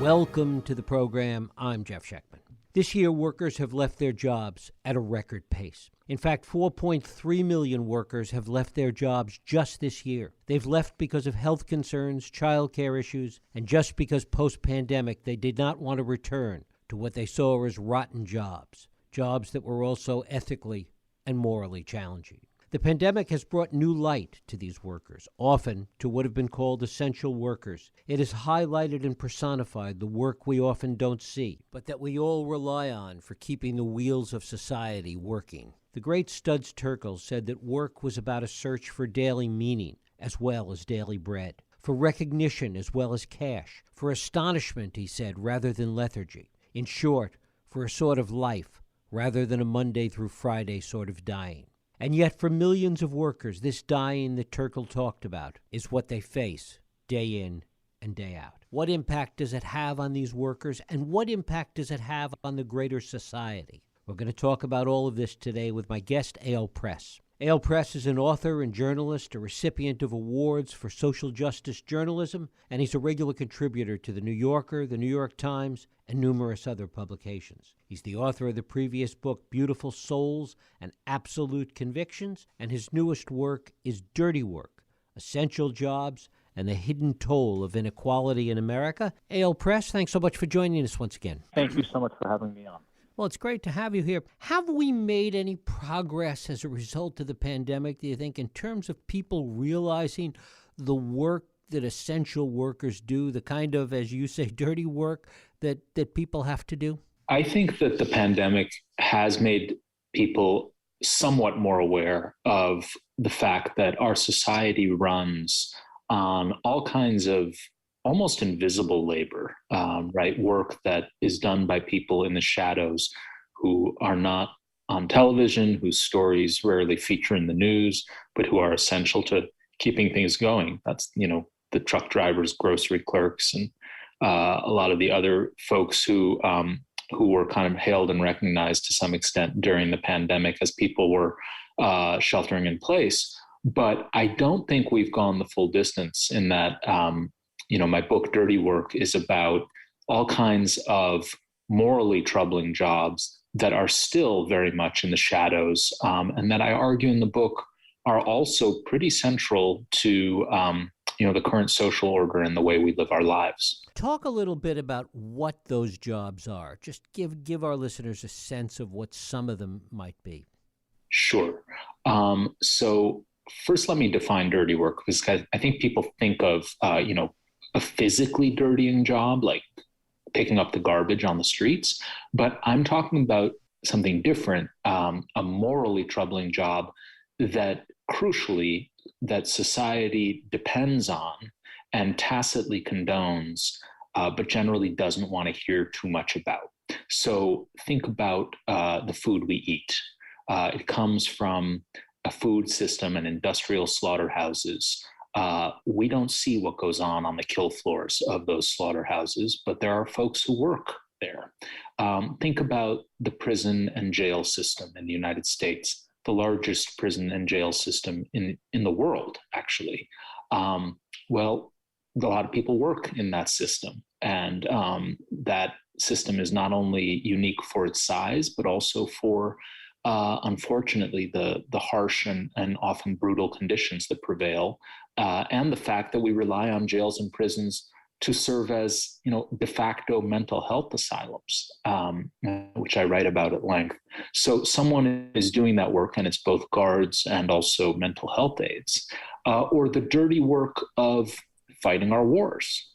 Welcome to the program. I'm Jeff Schechtman. This year, workers have left their jobs at a record pace. In fact, 4.3 million workers have left their jobs just this year. They've left because of health concerns, child care issues, and just because post-pandemic they did not want to return to what they saw as rotten jobs, jobs that were also ethically and morally challenging. The pandemic has brought new light to these workers, often to what have been called essential workers. It has highlighted and personified the work we often don't see, but that we all rely on for keeping the wheels of society working. The great Studs Terkel said that work was about a search for daily meaning as well as daily bread, for recognition as well as cash, for astonishment, he said, rather than lethargy. In short, for a sort of life rather than a Monday through Friday sort of dying. And yet for millions of workers, this dying that Terkel talked about is what they face day in and day out. What impact does it have on these workers, and what impact does it have on the greater society? We're going to talk about all of this today with my guest, Eyal Press. Eyal Press is an author and journalist, a recipient of awards for social justice journalism, and he's a regular contributor to The New Yorker, The New York Times, and numerous other publications. He's the author of the previous book, Beautiful Souls and Absolute Convictions, and his newest work is Dirty Work, Essential Jobs, and the Hidden Toll of Inequality in America. Eyal Press, thanks so much for joining us once again. Thank you so much for having me on. Well, it's great to have you here. Have we made any progress as a result of the pandemic, do you think, in terms of people realizing the work that essential workers do, the kind of, as you say, dirty work that people have to do? I think that the pandemic has made people somewhat more aware of the fact that our society runs on all kinds of almost invisible labor, right? Work that is done by people in the shadows who are not on television, whose stories rarely feature in the news, but who are essential to keeping things going. That's, the truck drivers, grocery clerks, and a lot of the other folks who were kind of hailed and recognized to some extent during the pandemic as people were sheltering in place. But I don't think we've gone the full distance in that, my book, Dirty Work, is about all kinds of morally troubling jobs that are still very much in the shadows, and that I argue in the book are also pretty central to the current social order and the way we live our lives. Talk a little bit about what those jobs are. Just give our listeners a sense of what some of them might be. Sure. So first, let me define dirty work, because I think people think of, a physically dirtying job, like picking up the garbage on the streets. But I'm talking about something different, a morally troubling job that crucially that society depends on and tacitly condones, but generally doesn't want to hear too much about. So think about the food we eat. It comes from a food system and industrial slaughterhouses. We don't see what goes on the kill floors of those slaughterhouses, but there are folks who work there. Think about the prison and jail system in the United States, the largest prison and jail system in the world, actually. Well, a lot of people work in that system, and that system is not only unique for its size, but also for unfortunately, the harsh and often brutal conditions that prevail, and the fact that we rely on jails and prisons to serve as, de facto mental health asylums, which I write about at length. So someone is doing that work, and it's both guards and also mental health aides, or the dirty work of fighting our wars,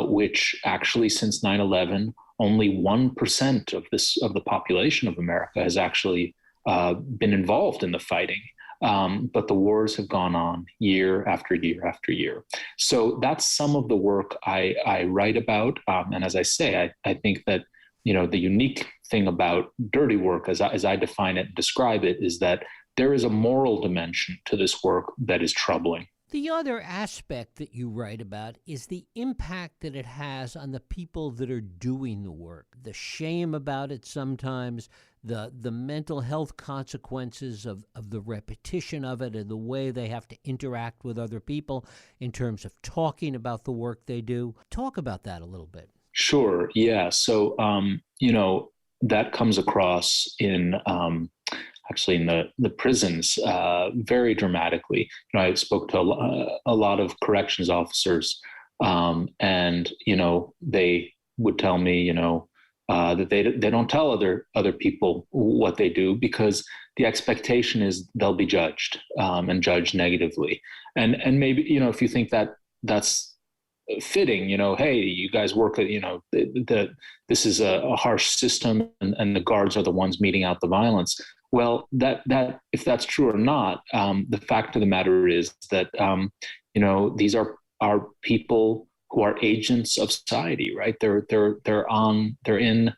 which actually since 9/11, only 1% of the population of America has actually been involved in the fighting. But the wars have gone on year after year after year. So that's some of the work I write about. And as I say, I think that, the unique thing about dirty work, as I define it and describe it, is that there is a moral dimension to this work that is troubling. The other aspect that you write about is the impact that it has on the people that are doing the work, the shame about it sometimes, the mental health consequences of the repetition of it and the way they have to interact with other people in terms of talking about the work they do. Talk about that a little bit. Sure. Yeah. So, that comes across in actually in the prisons very dramatically. I spoke to a lot of corrections officers, and they would tell me, that they don't tell other people what they do because the expectation is they'll be judged, and judged negatively. And maybe if you think that that's fitting, hey, you guys work at, this is a harsh system, and the guards are the ones meting out the violence. Well, that if that's true or not, the fact of the matter is that these are people who are agents of society, right? They're in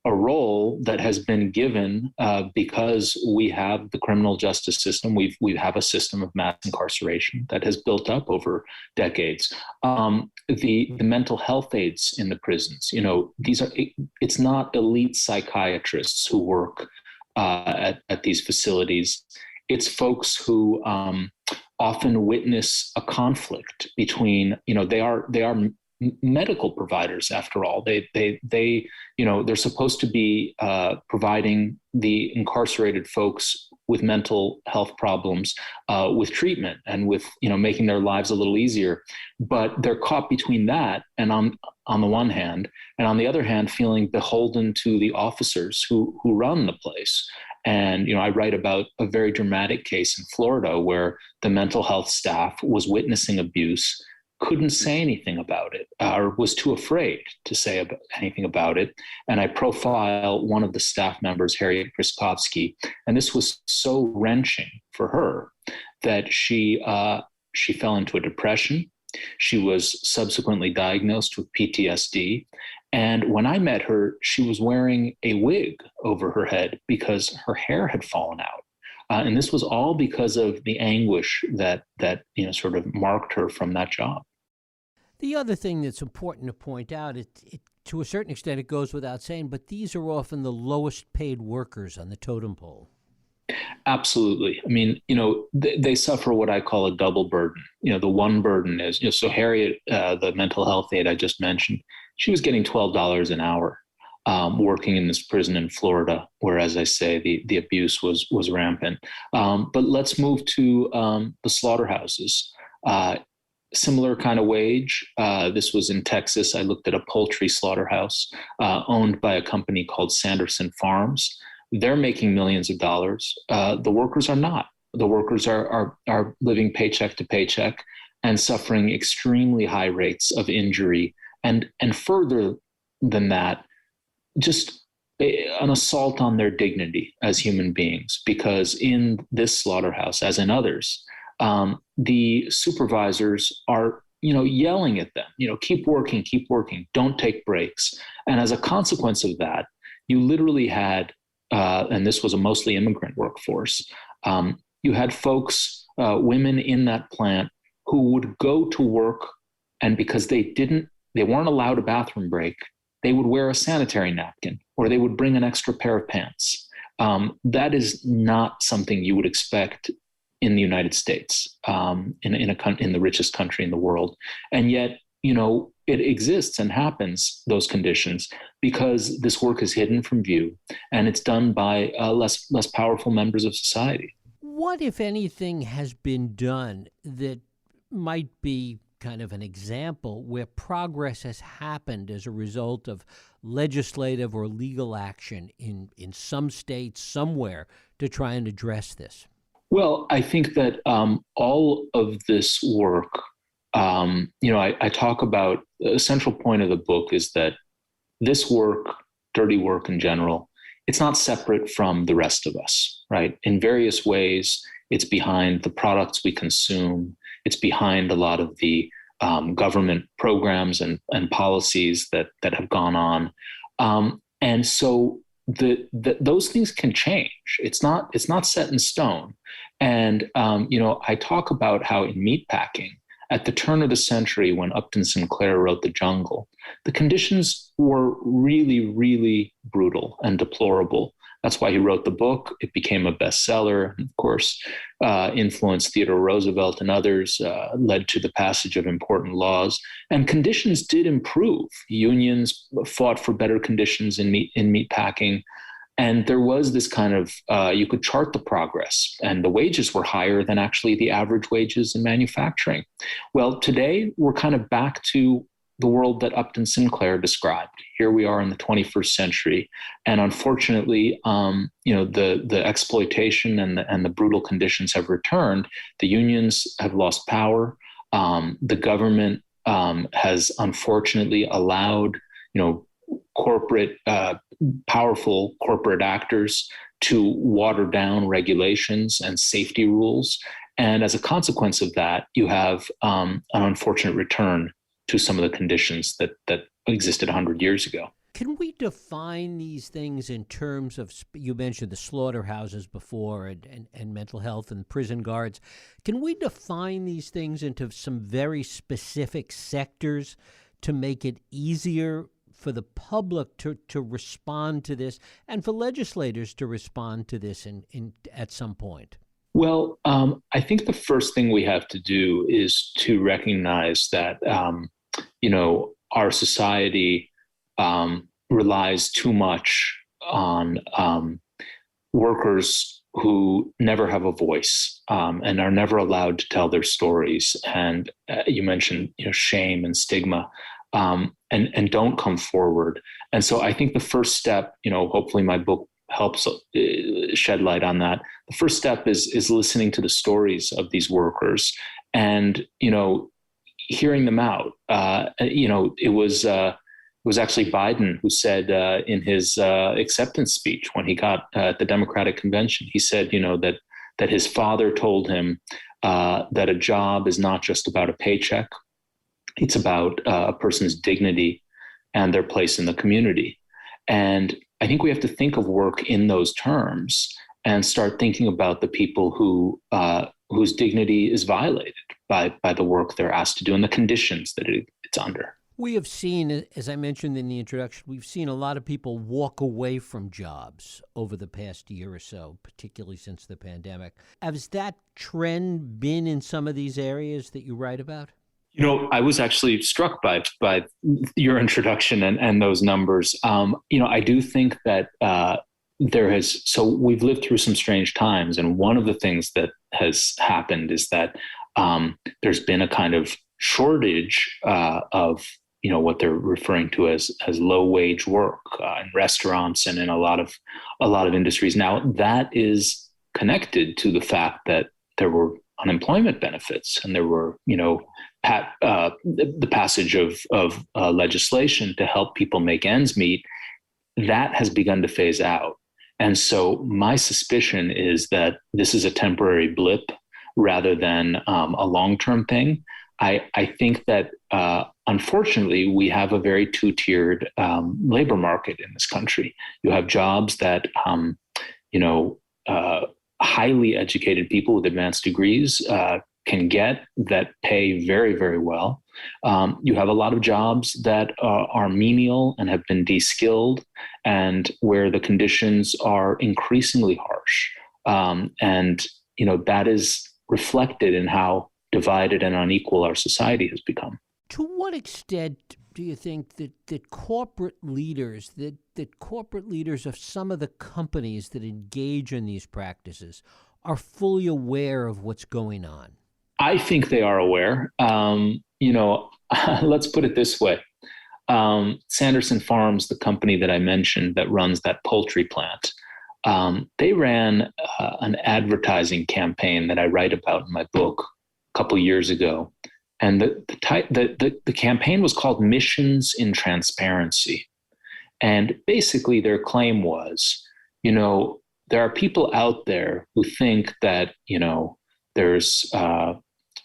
a role that has been given because we have the criminal justice system. We have a system of mass incarceration that has built up over decades. The mental health aides in the prisons, it's not elite psychiatrists who work at these facilities. It's folks who often witness a conflict between, they are medical providers after all. They're supposed to be providing the incarcerated folks with mental health problems with treatment and with making their lives a little easier, but they're caught between that and on the one hand, and on the other hand feeling beholden to the officers who run the place. And I write about a very dramatic case in Florida where the mental health staff was witnessing abuse, couldn't say anything about it, or was too afraid to say anything about it. And I profile one of the staff members, Harriet Kriskovsky, and this was so wrenching for her that she fell into a depression. She was subsequently diagnosed with PTSD. And when I met her, she was wearing a wig over her head because her hair had fallen out. And this was all because of the anguish that sort of marked her from that job. The other thing that's important to point out, it to a certain extent, it goes without saying, but these are often the lowest paid workers on the totem pole. Absolutely. I mean, they suffer what I call a double burden. The one burden is, so Harriet, the mental health aide I just mentioned, she was getting $12 an hour working in this prison in Florida, where, as I say, the abuse was rampant. But let's move to the slaughterhouses. Similar kind of wage. This was in Texas. I looked at a poultry slaughterhouse owned by a company called Sanderson Farms. They're making millions of dollars. The workers are not. The workers are living paycheck to paycheck and suffering extremely high rates of injury. And further than that, just an assault on their dignity as human beings, because in this slaughterhouse, as in others, the supervisors are, yelling at them, keep working, don't take breaks. And as a consequence of that, you literally had, and this was a mostly immigrant workforce, you had folks, women in that plant who would go to work, and because they weren't allowed a bathroom break, they would wear a sanitary napkin, or they would bring an extra pair of pants. That is not something you would expect in the United States, in the richest country in the world. And yet, it exists and happens, those conditions, because this work is hidden from view, and it's done by less powerful members of society. What, if anything, has been done that might be kind of an example where progress has happened as a result of legislative or legal action in some states somewhere to try and address this? Well, I think that all of this work, I talk about, the central point of the book is that this work, dirty work in general, it's not separate from the rest of us, right? In various ways, it's behind the products we consume. It's behind a lot of the government programs and policies that have gone on. And so those things can change. It's not set in stone. And, I talk about how in meatpacking, at the turn of the century, when Upton Sinclair wrote The Jungle, the conditions were really, really brutal and deplorable. That's why he wrote the book. It became a bestseller, and of course, influenced Theodore Roosevelt and others, led to the passage of important laws. And conditions did improve. Unions fought for better conditions in meat packing. And there was this kind of, you could chart the progress, and the wages were higher than actually the average wages in manufacturing. Well, today we're kind of back to the world that Upton Sinclair described. Here we are in the 21st century, and unfortunately, the exploitation and the brutal conditions have returned. The unions have lost power. The government has unfortunately allowed, powerful corporate actors to water down regulations and safety rules. And as a consequence of that, you have an unfortunate return to some of the conditions that existed 100 years ago. Can we define these things in terms of, you mentioned the slaughterhouses before and mental health and prison guards. Can we define these things into some very specific sectors to make it easier for the public to respond to this and for legislators to respond to this at some point? Well, I think the first thing we have to do is to recognize that, our society relies too much on workers who never have a voice and are never allowed to tell their stories. And you mentioned, shame and stigma, and don't come forward. And so I think the first step, hopefully my book helps shed light on that. The first step is listening to the stories of these workers and, hearing them out. It was actually Biden who said in his acceptance speech when he got at the Democratic convention, he said, that his father told him that a job is not just about a paycheck. It's about a person's dignity and their place in the community. And I think we have to think of work in those terms and start thinking about the people whose dignity is violated by the work they're asked to do and the conditions that it's under. We have seen, as I mentioned in the introduction, we've seen a lot of people walk away from jobs over the past year or so, particularly since the pandemic. Has that trend been in some of these areas that you write about? I was actually struck by your introduction and those numbers. I do think that so we've lived through some strange times. And one of the things that has happened is that there's been a kind of shortage of, what they're referring to as low wage work in restaurants and in a lot of industries. Now, that is connected to the fact that there were unemployment benefits and there were, the passage of legislation to help people make ends meet. That has begun to phase out. And so my suspicion is that this is a temporary blip rather than a long-term thing. I think that unfortunately, we have a very two-tiered labor market in this country. You have jobs that, highly educated people with advanced degrees can get that pay very, very well. You have a lot of jobs that are menial and have been de-skilled and where the conditions are increasingly harsh. And that is reflected in how divided and unequal our society has become. To what extent do you think that corporate leaders, that corporate leaders of some of the companies that engage in these practices are fully aware of what's going on? I think they are aware. Let's put it this way. Sanderson Farms, the company that I mentioned that runs that poultry plant, they ran an advertising campaign that I write about in my book a couple years ago. And the campaign was called Missions in Transparency. And basically their claim was, there are people out there who think that, there's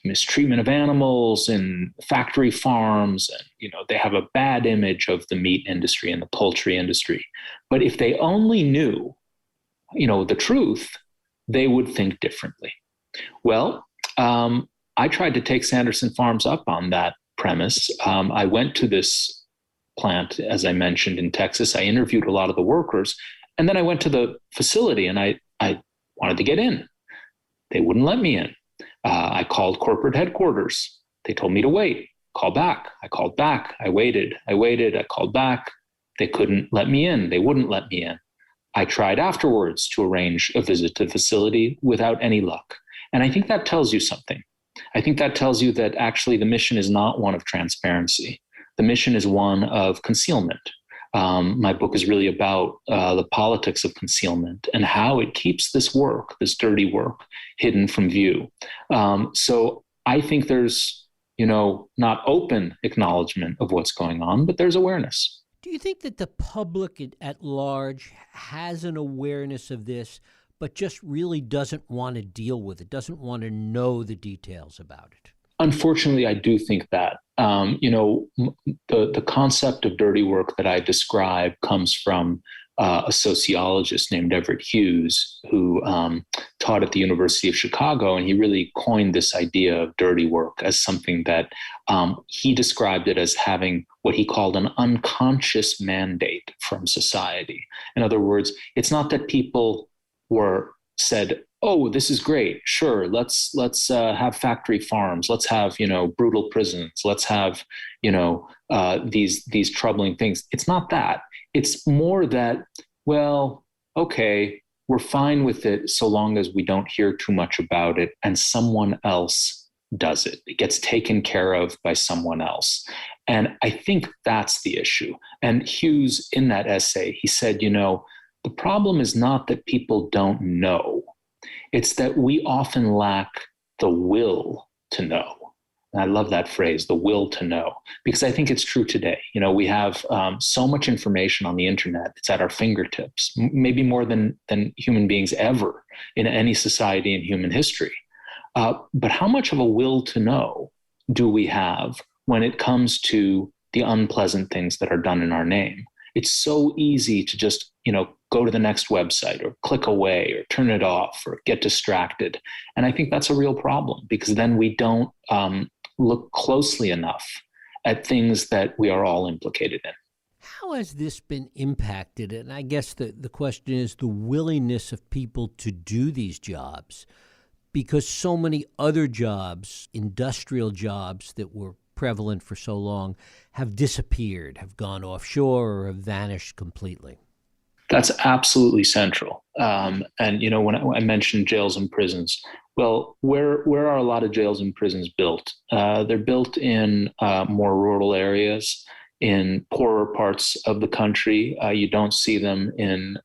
mistreatment of animals in factory farms, and, they have a bad image of the meat industry and the poultry industry. But if they only knew, the truth, they would think differently. Well, I tried to take Sanderson Farms up on that premise. I went to this plant, as I mentioned, in Texas. I interviewed a lot of the workers, And then I went to the facility and I wanted to get in. They wouldn't let me in. I called corporate headquarters. They told me to wait, call back. I called back. I waited, I called back. They couldn't let me in. They wouldn't let me in. I tried afterwards to arrange a visit to the facility without any luck. And I think that tells you something. I think that tells you that actually the mission is not one of transparency. The mission is one of concealment. My book is really about the politics of concealment and how it keeps this work, this dirty work, hidden from view. So I think there's, not open acknowledgement of what's going on, but there's awareness. Do you think that the public at large has an awareness of this, but just really doesn't want to deal with it, doesn't want to know the details about it? Unfortunately, I do think that. The concept of dirty work that I describe comes from a sociologist named Everett Hughes, who taught at the University of Chicago, and he really coined this idea of dirty work as something that he described it as having what he called an unconscious mandate from society. In other words, it's not that people said, "Oh, this is great. Sure, let's have factory farms. Let's have brutal prisons. Let's have these troubling things." It's not that. It's more that, well, okay, we're fine with it so long as we don't hear too much about it and someone else does it. It gets taken care of by someone else. And I think that's the issue. And Hughes, in that essay, he said, the problem is not that people don't know. It's that we often lack the will to know. And I love that phrase, the will to know, because I think it's true today. We have so much information on the internet. It's at our fingertips, maybe more than human beings ever in any society in human history. But how much of a will to know do we have when it comes to the unpleasant things that are done in our name? It's so easy to just, go to the next website or click away or turn it off or get distracted. And I think that's a real problem, because then we don't look closely enough at things that we are all implicated in. How has this been impacted? And I guess the question is the willingness of people to do these jobs, because so many other jobs, industrial jobs that were prevalent for so long, have disappeared, have gone offshore, or have vanished completely. That's absolutely central. And when I mentioned jails and prisons, well, where are a lot of jails and prisons built? They're built in more rural areas, in poorer parts of the country. You don't see them in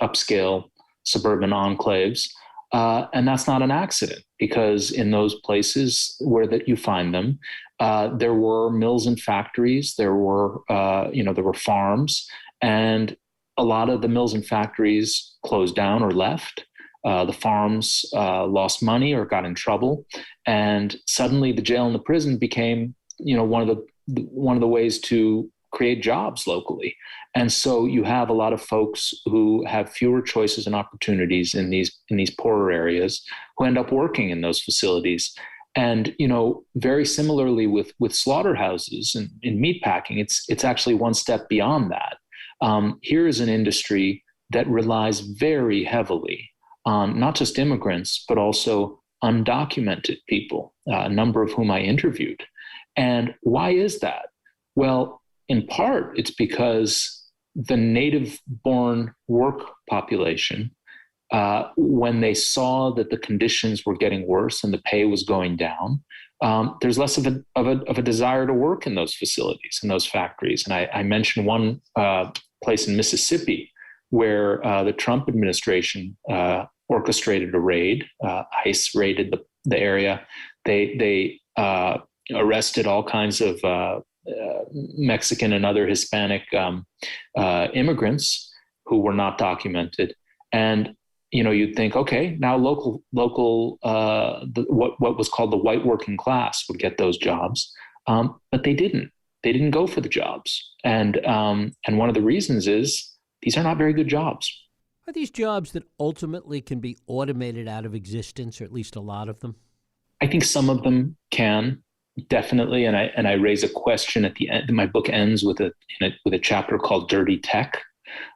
upscale suburban enclaves. And that's not an accident, because in those places where that you find them, there were mills and factories, there were farms, and a lot of the mills and factories closed down or left. The farms lost money or got in trouble, and suddenly the jail and the prison became, one of the ways to create jobs locally. And so you have a lot of folks who have fewer choices and opportunities in these poorer areas who end up working in those facilities. And very similarly with slaughterhouses and in meatpacking, it's actually one step beyond that. Here is an industry that relies very heavily on not just immigrants, but also undocumented people, a number of whom I interviewed. And why is that? Well, in part, it's because the native-born work population, when they saw that the conditions were getting worse and the pay was going down, there's less of a desire to work in those facilities, in those factories. And I mentioned one place in Mississippi where the Trump administration orchestrated a raid. ICE raided the area. They arrested all kinds of Mexican and other Hispanic immigrants who were not documented. And you'd think, okay, now local what was called the white working class would get those jobs, but they didn't. They didn't go for the jobs, and one of the reasons is these are not very good jobs. Are these jobs that ultimately can be automated out of existence, or at least a lot of them? I think some of them can, definitely, and I raise a question at the end. My book ends with a chapter called "Dirty Tech,"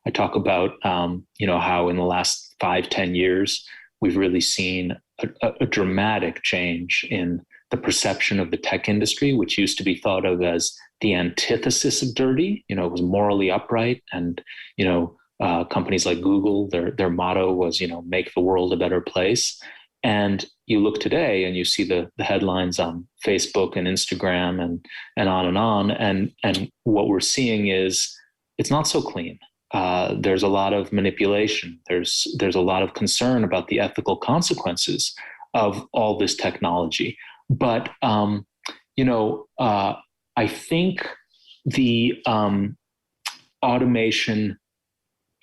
I talk about, how in the last 5-10 years, we've really seen a dramatic change in the perception of the tech industry, which used to be thought of as the antithesis of dirty. It was morally upright, and companies like Google, their motto was, make the world a better place. And you look today and you see the headlines on Facebook and Instagram and on. And what we're seeing is it's not so clean. There's a lot of manipulation. There's a lot of concern about the ethical consequences of all this technology. But, I think the automation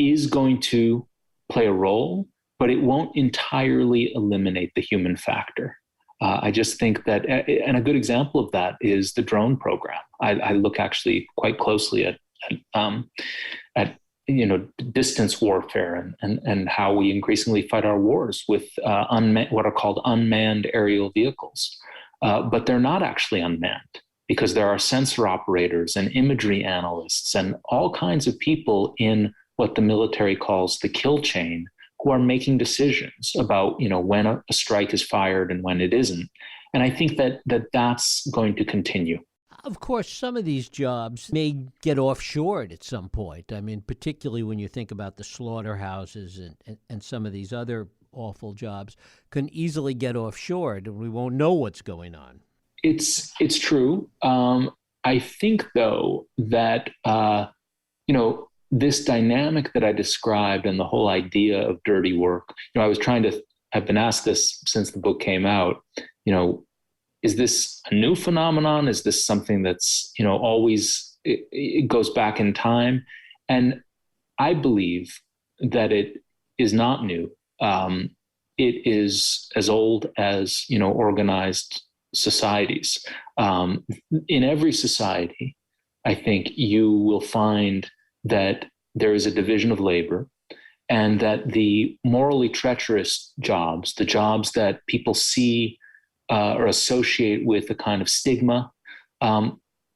is going to play a role, but it won't entirely eliminate the human factor. I just think that, and a good example of that is the drone program. I look actually quite closely at distance warfare and how we increasingly fight our wars with what are called unmanned aerial vehicles. But they're not actually unmanned, because there are sensor operators and imagery analysts and all kinds of people in what the military calls the kill chain, who are making decisions about, when a strike is fired and when it isn't. And I think that's going to continue. Of course, some of these jobs may get offshored at some point. I mean, particularly when you think about the slaughterhouses and some of these other awful jobs can easily get offshored, and we won't know what's going on. It's true. I think, though, that, this dynamic that I described and the whole idea of dirty work, I've been asked this since the book came out, is this a new phenomenon? Is this something that's, always, it goes back in time? And I believe that it is not new. It is as old as, organized societies. In every society, I think you will find that there is a division of labor, and that the morally treacherous jobs, the jobs that people see or associate with a kind of stigma,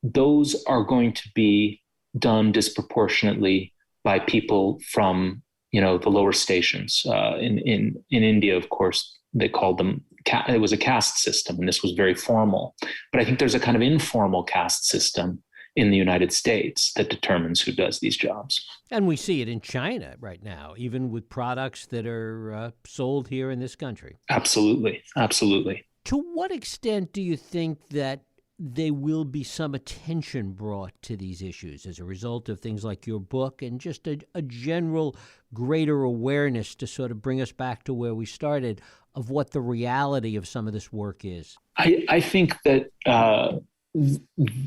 those are going to be done disproportionately by people from, the lower stations. In India, of course, they called them, it was a caste system, and this was very formal. But I think there's a kind of informal caste system in the United States that determines who does these jobs. And we see it in China right now, even with products that are sold here in this country. Absolutely. Absolutely. To what extent do you think that there will be some attention brought to these issues as a result of things like your book and just a general greater awareness to sort of bring us back to where we started of what the reality of some of this work is? I think that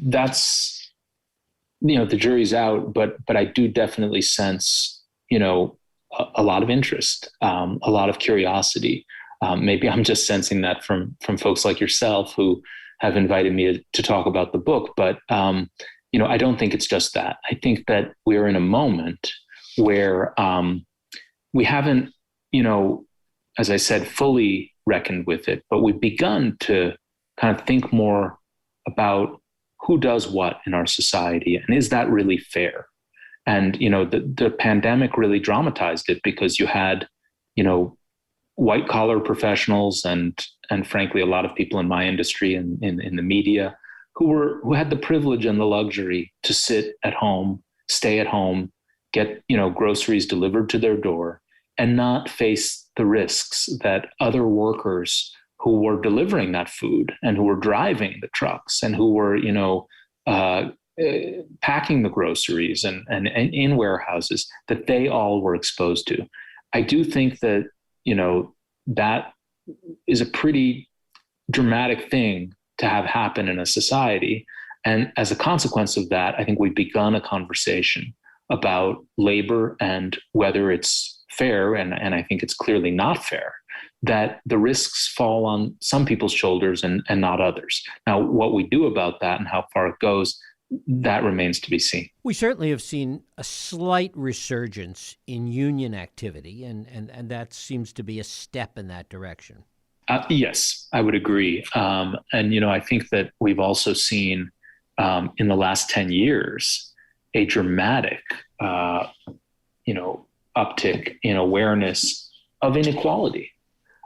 that's, the jury's out, but I do definitely sense, a lot of interest, a lot of curiosity. Maybe I'm just sensing that from folks like yourself who have invited me to talk about the book. But, I don't think it's just that. I think that we're in a moment where we haven't, as I said, fully reckoned with it, but we've begun to kind of think more about who does what in our society, and is that really fair? And, the pandemic really dramatized it, because you had, white collar professionals and frankly, a lot of people in my industry and in the media who had the privilege and the luxury to sit at home, stay at home, get, groceries delivered to their door, and not face the risks that other workers who were delivering that food and who were driving the trucks and who were, packing the groceries and in warehouses, that they all were exposed to. I do think that, that is a pretty dramatic thing to have happen in a society. And as a consequence of that, I think we've begun a conversation about labor and whether it's fair, and I think it's clearly not fair, that the risks fall on some people's shoulders and not others. Now, what we do about that and how far it goes, that remains to be seen. We certainly have seen a slight resurgence in union activity, and that seems to be a step in that direction. Yes, I would agree. And, I think that we've also seen in the last 10 years a dramatic uptick in awareness of inequality.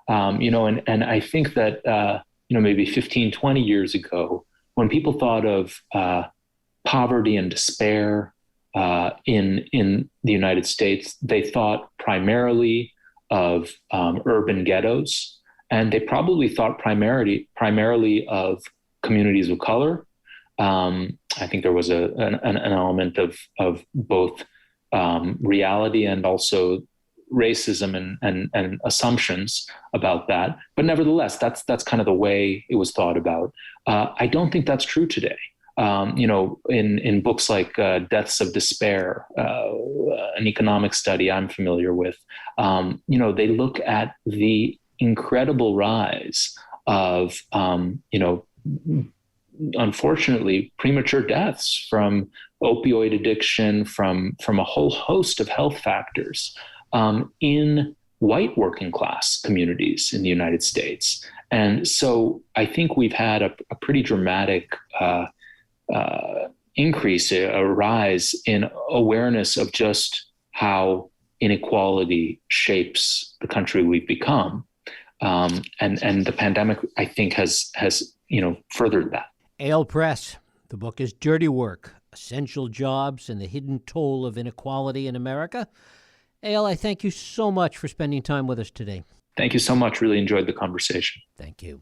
And I think that, maybe 15, 20 years ago, when people thought of poverty and despair in the United States, they thought primarily of urban ghettos, and they probably thought primarily of communities of color. I think there was an element of both reality and also racism and assumptions about that. But nevertheless, that's kind of the way it was thought about. I don't think that's true today. In books like Deaths of Despair, an economic study I'm familiar with, they look at the incredible rise of, unfortunately, premature deaths from opioid addiction, from a whole host of health factors in white working class communities in the United States. And so I think we've had a pretty dramatic increase, a rise in awareness of just how inequality shapes the country we've become. And the pandemic, I think, has furthered that. Eyal Press. The book is Dirty Work: Essential Jobs and the Hidden Toll of Inequality in America. Eyal, I thank you so much for spending time with us today. Thank you so much. Really enjoyed the conversation. Thank you.